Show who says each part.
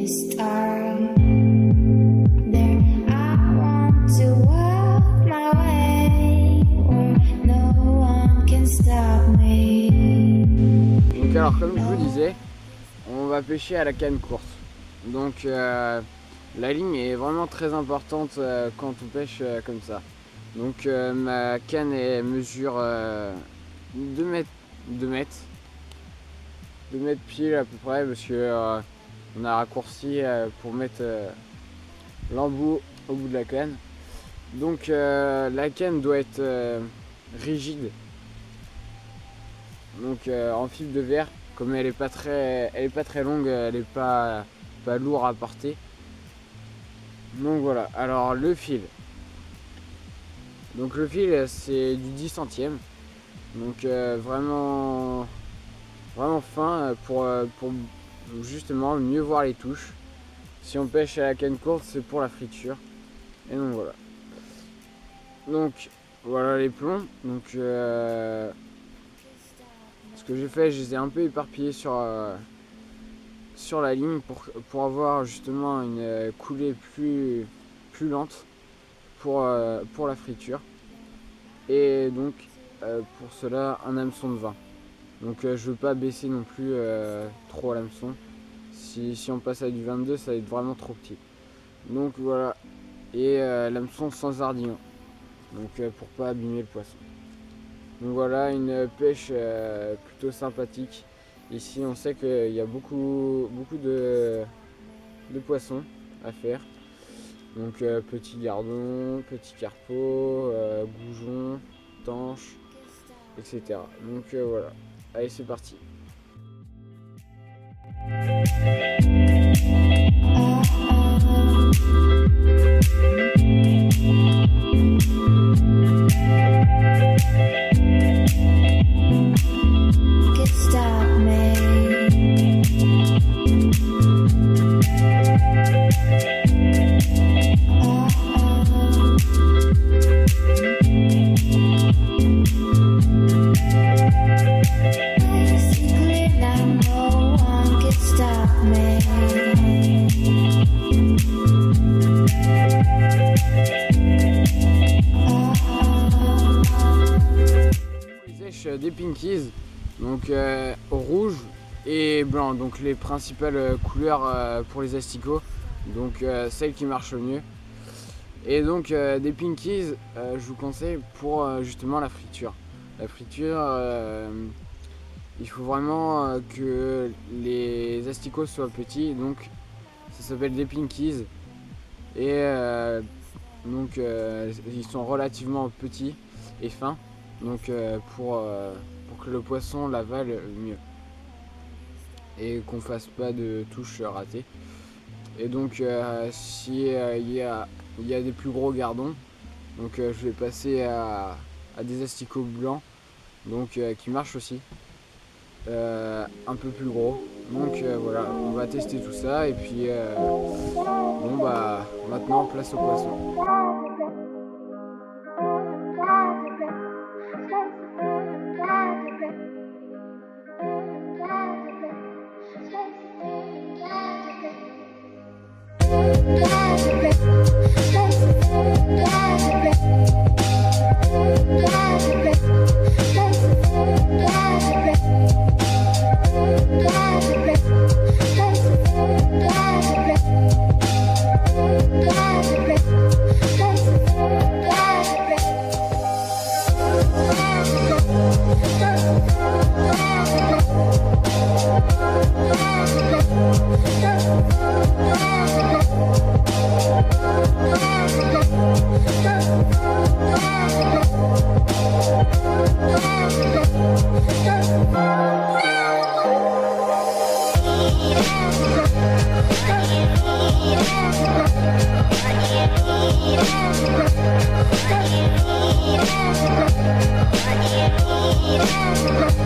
Speaker 1: start. There I want to walk my way where no one can stop me.
Speaker 2: Donc alors comme je vous disais, on va pêcher à la canne courte. Donc la ligne est vraiment très importante quand on pêche comme ça. Donc ma canne elle mesure 2 mètres pile à peu près parce que on a raccourci pour mettre l'embout au bout de la canne. Donc la canne doit être rigide. Donc en fibre de verre, comme elle est pas très longue, elle est pas lourde à porter. Donc voilà, alors le fil. Donc le fil c'est du 10 centièmes. Donc vraiment fin pour justement mieux voir les touches. Si on pêche à la canne courte, c'est pour la friture. Et donc voilà. Donc voilà les plombs. Donc ce que j'ai fait, je les ai un peu éparpillés sur la ligne pour avoir justement une coulée plus lente pour la friture. Et donc pour cela un hameçon de 20. Donc je veux pas baisser non plus trop l'hameçon. Si on passe à du 22, ça va être vraiment trop petit. Donc voilà. Et l'hameçon sans ardillon. Donc pour pas abîmer le poisson. Donc voilà, une pêche plutôt sympathique. Ici on sait qu'il y a beaucoup de poissons à faire. Donc petit gardon, petit carpeau, goujon, tanche, etc. Donc voilà. Allez, c'est parti. Des pinkies, donc rouge et blanc, donc les principales couleurs pour les asticots, donc celles qui marchent le mieux. Et donc des pinkies, je vous conseille pour justement la friture. La friture, il faut vraiment que les asticots soient petits, donc ça s'appelle des pinkies. Et donc ils sont relativement petits et fins. Donc pour que le poisson l'avale mieux et qu'on fasse pas de touches ratées. Et donc si il y a des plus gros gardons, donc je vais passer à des asticots blancs, donc qui marchent aussi un peu plus gros. Donc voilà, on va tester tout ça et puis bon bah maintenant place au poisson.
Speaker 1: Yeah.